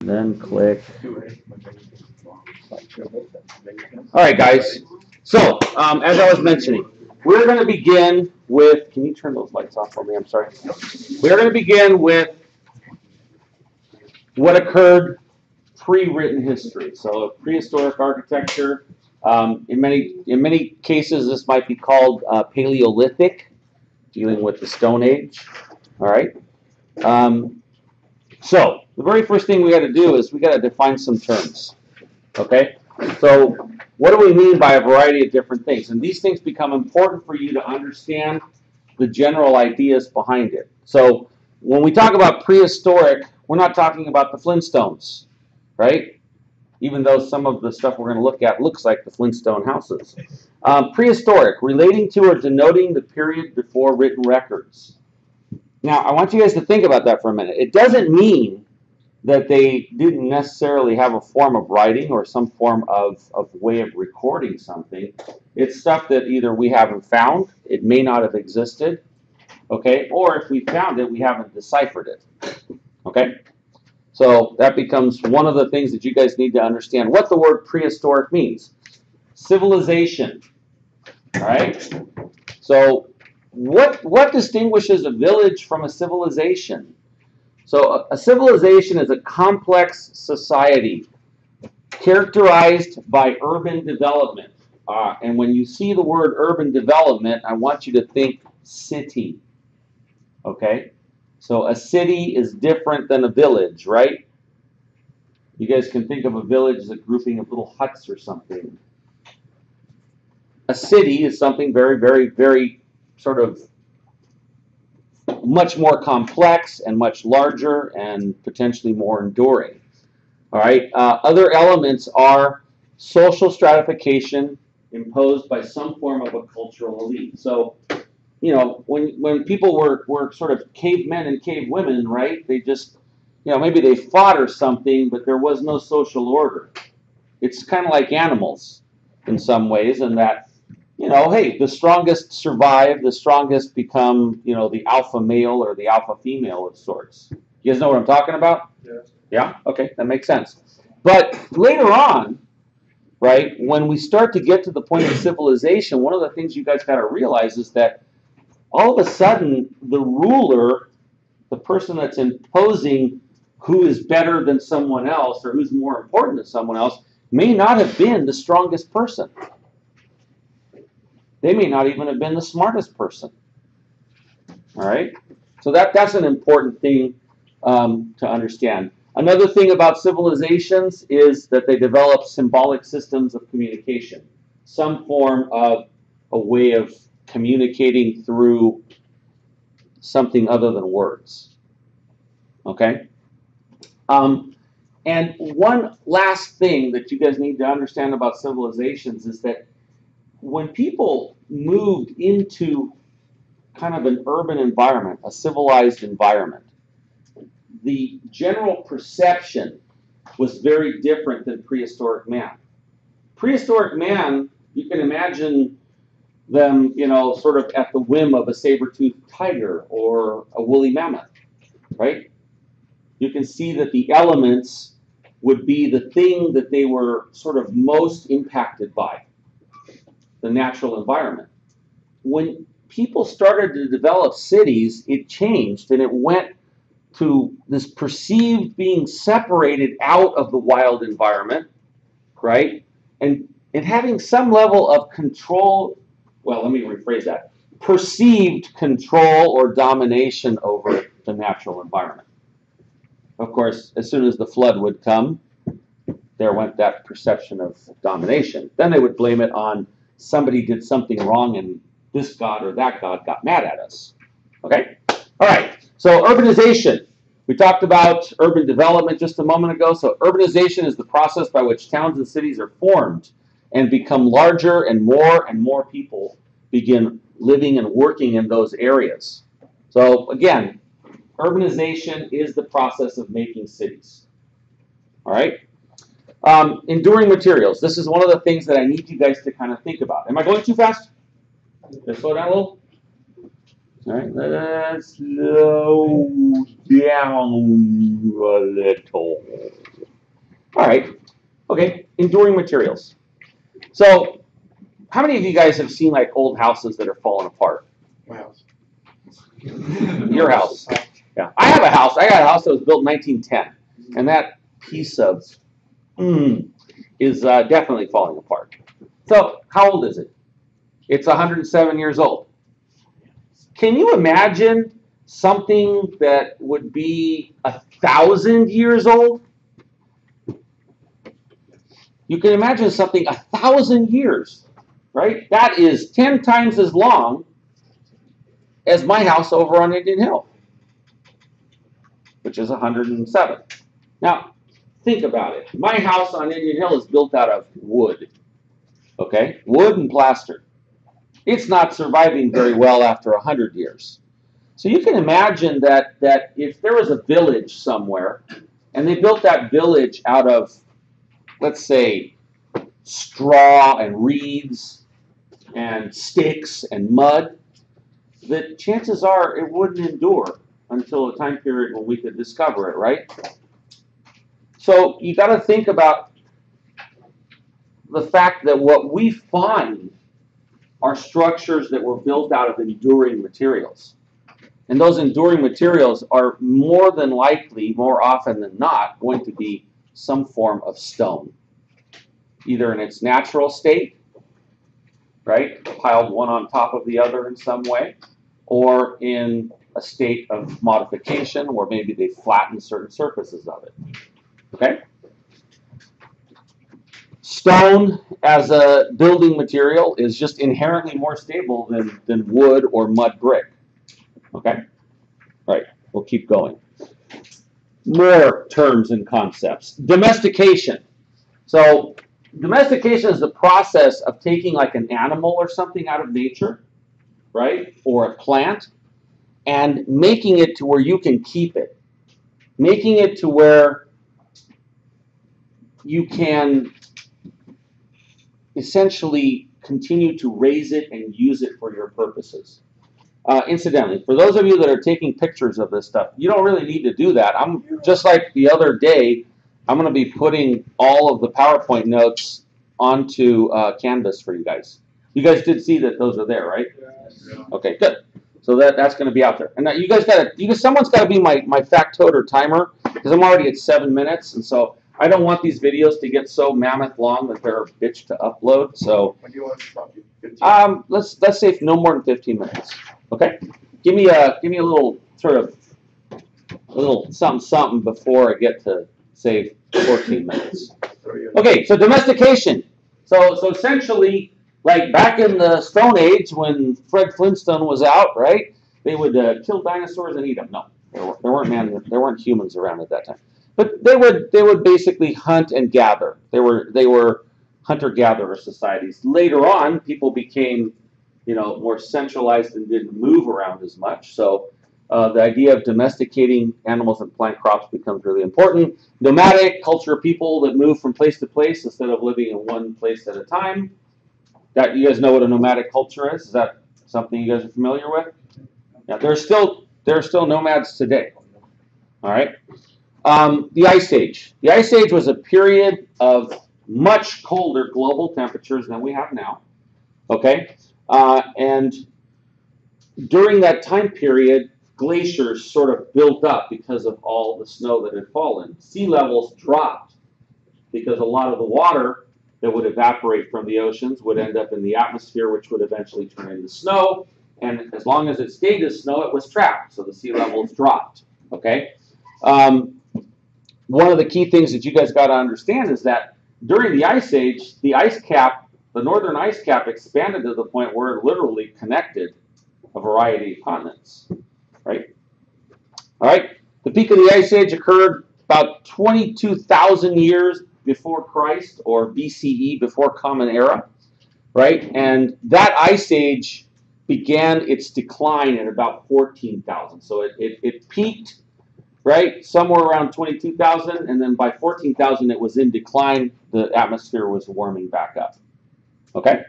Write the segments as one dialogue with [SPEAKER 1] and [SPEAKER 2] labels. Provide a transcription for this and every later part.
[SPEAKER 1] Then click. All right, guys. So, as I was mentioning, we're going to begin with. Can you turn those lights off for me? I'm sorry. We're going to begin with what occurred pre-written history. So, prehistoric architecture. In many cases, this might be called Paleolithic, dealing with the Stone Age. All right. So, the very first thing we got to do is we got to define some terms. Okay. So, what do we mean by a variety of different things? And these things become important for you to understand the general ideas behind it. So, when we talk about prehistoric, we're not talking about the Flintstones, right? Even though some of the stuff we're going to look at looks like the Flintstone houses. Prehistoric, relating to or denoting the period before written records. Now, I want you guys to think about that for a minute. It doesn't mean that they didn't necessarily have a form of writing or some form of way of recording something. It's stuff that either we haven't found, it may not have existed, okay, or if we found it, we haven't deciphered it, okay? So that becomes one of the things that you guys need to understand what the word prehistoric means. Civilization, all right? So what distinguishes a village from a civilization? So a civilization is a complex society characterized by urban development. And when you see the word urban development, I want you to think city, okay? So a city is different than a village, right? You guys can think of a village as a grouping of little huts or something. A city is something very, very, very sort of much more complex and much larger and potentially more enduring. All right. Other elements are social stratification imposed by some form of a cultural elite. So, you know, when people were sort of cavemen and cavewomen, right? They just, you know, maybe they fought or something, but there was no social order. It's kind of like animals in some ways, in that, you know, hey, the strongest survive, the strongest become, you know, the alpha male or the alpha female of sorts. You guys know what I'm talking about?
[SPEAKER 2] Yes.
[SPEAKER 1] Yeah? Okay, that makes sense. But later on, right, when we start to get to the point of civilization, one of the things you guys got to realize is that all of a sudden, the ruler, the person that's imposing who is better than someone else or who's more important than someone else, may not have been the strongest person. They may not even have been the smartest person. All right? So that's an important thing to understand. Another thing about civilizations is that they develop symbolic systems of communication, some form of a way of communicating through something other than words. Okay? And one last thing that you guys need to understand about civilizations is that when people moved into kind of an urban environment, a civilized environment, the general perception was very different than prehistoric man. Prehistoric man, you can imagine them, you know, sort of at the whim of a saber-toothed tiger or a woolly mammoth, right? You can see that the elements would be the thing that they were sort of most impacted by, the natural environment. When people started to develop cities, it changed and it went to this perceived being separated out of the wild environment, right? And having some level of control, well, let me rephrase that, perceived control or domination over the natural environment. Of course, as soon as the flood would come, there went that perception of domination. Then they would blame it on somebody did something wrong and this god or that god got mad at us. Okay? All right. So urbanization. We talked about urban development just a moment ago. So urbanization is the process by which towns and cities are formed and become larger, and more people begin living and working in those areas. So again, urbanization is the process of making cities. All right? Enduring materials. This is one of the things that I need you guys to kind of think about. Am I going too fast? Let's slow down a little. All right, let's slow down a little. All right. Okay. Enduring materials. So, how many of you guys have seen like old houses that are falling apart?
[SPEAKER 2] My house.
[SPEAKER 1] Your house. Yeah. I have a house. I got a house that was built in 1910, and that piece of is definitely falling apart. So, how old is it? It's 107 years old. Can you imagine something that would be 1,000 years old? You can imagine something 1,000 years, right? That is 10 times as long as my house over on Indian Hill, which is 107. Now, think about it. My house on Indian Hill is built out of wood, okay? Wood and plaster. It's not surviving very well after 100 years. So you can imagine that if there was a village somewhere, and they built that village out of, let's say, straw and reeds and sticks and mud, that chances are it wouldn't endure until a time period when we could discover it, right? So you got to think about the fact that what we find are structures that were built out of enduring materials. And those enduring materials are more than likely, more often than not, going to be some form of stone, either in its natural state, right, piled one on top of the other in some way, or in a state of modification where maybe they flatten certain surfaces of it. Okay? Stone as a building material is just inherently more stable than wood or mud brick. Okay? All right, we'll keep going. More terms and concepts. Domestication. So domestication is the process of taking like an animal or something out of nature, right, or a plant, and making it to where you can keep it. Making it to where you can essentially continue to raise it and use it for your purposes. Incidentally, for those of you that are taking pictures of this stuff, you don't really need to do that. I'm just like the other day, I'm going to be putting all of the PowerPoint notes onto Canvas for you guys. You guys did see that those are there, right? Yeah. Okay, good. So that's going to be out there. And now you guys got to, someone's got to be my factoid timer, because I'm already at 7 minutes, and so I don't want these videos to get so mammoth long that they're a bitch to upload. So
[SPEAKER 2] when do you want to stop you? 15?
[SPEAKER 1] Let's say no more than 15 minutes. Okay, give me a little sort of something before I get to say 14 minutes. Okay, so domestication. So essentially, like back in the Stone Age when Fred Flintstone was out, right? They would kill dinosaurs and eat them. No, there weren't humans around at that time. But they would basically hunt and gather. They were hunter-gatherer societies. Later on, people became, more centralized and didn't move around as much. So the idea of domesticating animals and plant crops becomes really important. Nomadic culture, people that move from place to place instead of living in one place at a time. You guys know what a nomadic culture is? Is that something you guys are familiar with? Yeah, there are still nomads today. All right. The Ice Age. The Ice Age was a period of much colder global temperatures than we have now. Okay, and during that time period, glaciers sort of built up because of all the snow that had fallen. Sea levels dropped because a lot of the water that would evaporate from the oceans would end up in the atmosphere, which would eventually turn into snow. And as long as it stayed as snow, it was trapped. So the sea levels dropped. Okay. One of the key things that you guys got to understand is that during the Ice Age, the ice cap, the northern ice cap, expanded to the point where it literally connected a variety of continents. Right. All right. The peak of the Ice Age occurred about 22,000 years before Christ, or BCE, before Common Era, right? And that Ice Age began its decline at about 14,000. So it peaked, right, somewhere around 22,000, and then by 14,000 it was in decline. The atmosphere was warming back up. Okay?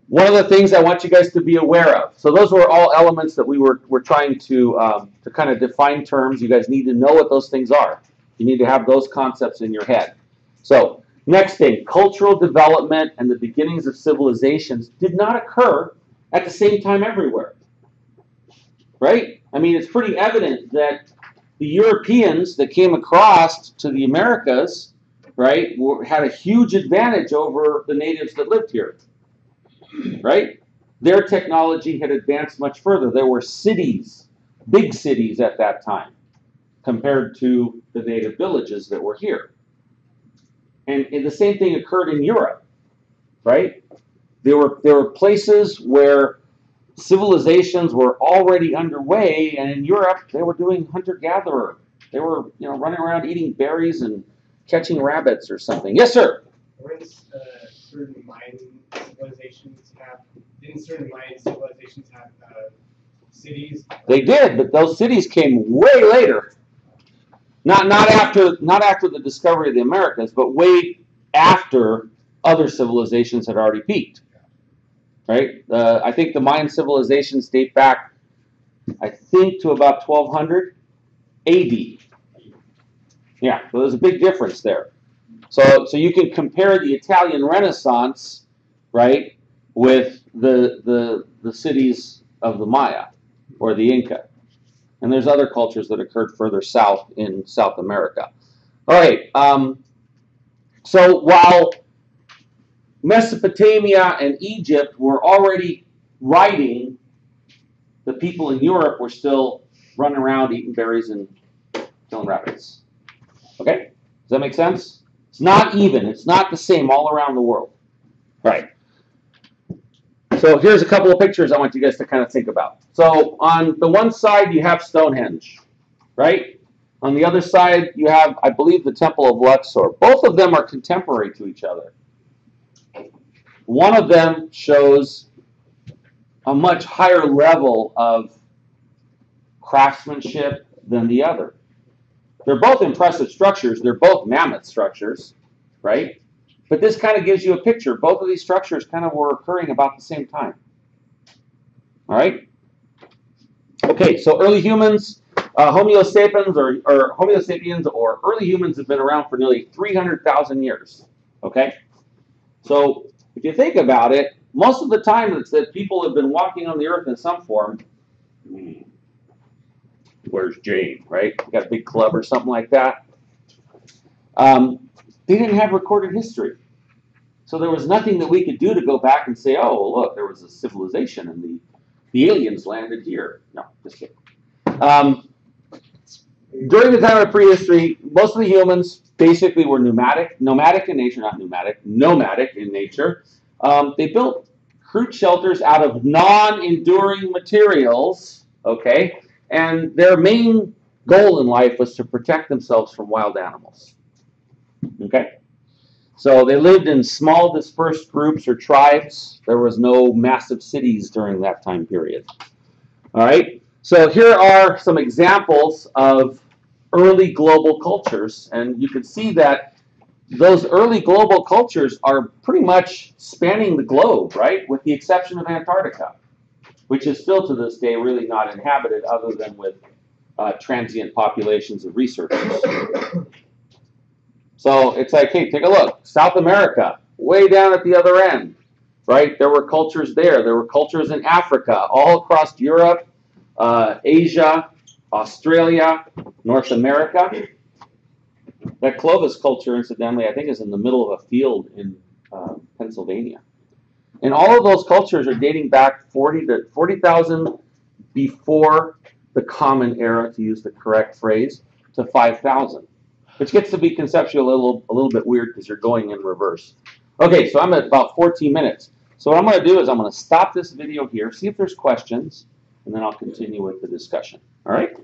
[SPEAKER 1] One of the things I want you guys to be aware of. So those were all elements that we're trying to kind of define terms. You guys need to know what those things are. You need to have those concepts in your head. So, next thing, cultural development and the beginnings of civilizations did not occur at the same time everywhere. Right? I mean, it's pretty evident that the Europeans that came across to the Americas, right, had a huge advantage over the natives that lived here. Right? Their technology had advanced much further. There were cities, big cities at that time, compared to the native villages that were here. And the same thing occurred in Europe, right? There were places where civilizations were already underway, and in Europe they were doing hunter-gatherer. They were, running around eating berries and catching rabbits or something. Yes, sir.
[SPEAKER 3] Weren't certain Mayan civilizations have? Didn't certain Mayan civilizations have cities?
[SPEAKER 1] They did, but those cities came way later. Not after the discovery of the Americas, but way after other civilizations had already peaked. Right? I think the Mayan civilizations date back, I think, to about 1200 AD. Yeah, so there's a big difference there. So you can compare the Italian Renaissance, right, with the cities of the Maya or the Inca. And there's other cultures that occurred further south in South America. All right. So while Mesopotamia and Egypt were already writing, the people in Europe were still running around eating berries and killing rabbits. Okay? Does that make sense? It's not even. It's not the same all around the world. Right. So here's a couple of pictures I want you guys to kind of think about. So on the one side, you have Stonehenge, right? On the other side, you have, I believe, the Temple of Luxor. Both of them are contemporary to each other. One of them shows a much higher level of craftsmanship than the other. They're both impressive structures. They're both mammoth structures, right? But this kind of gives you a picture. Both of these structures kind of were occurring about the same time. All right? Okay, so early humans, Homo sapiens or Homo sapiens or early humans have been around for nearly 300,000 years. Okay? So if you think about it, most of the time that people have been walking on the earth in some form. Where's Jane, right? Got a big club or something like that. They didn't have recorded history. So there was nothing that we could do to go back and say, oh, well, look, there was a civilization and the aliens landed here. No, just kidding. During the time of prehistory, most of the humans basically were nomadic in nature, not pneumatic, nomadic in nature. They built crude shelters out of non-enduring materials, okay? And their main goal in life was to protect themselves from wild animals. Okay? So they lived in small dispersed groups or tribes. There was no massive cities during that time period. All right? So here are some examples of early global cultures. And you can see that those early global cultures are pretty much spanning the globe, right? With the exception of Antarctica, which is still to this day really not inhabited other than with transient populations of researchers. So it's like, hey, take a look. South America, way down at the other end, right? There were cultures there. There were cultures in Africa, all across Europe, Asia, Australia, North America. That Clovis culture, incidentally, I think is in the middle of a field in Pennsylvania. And all of those cultures are dating back 40,000 before the Common Era, to use the correct phrase, to 5,000. Which gets to be conceptually a little bit weird because you're going in reverse. Okay, so I'm at about 14 minutes. So what I'm going to do is I'm going to stop this video here, see if there's questions, and then I'll continue with the discussion. All right?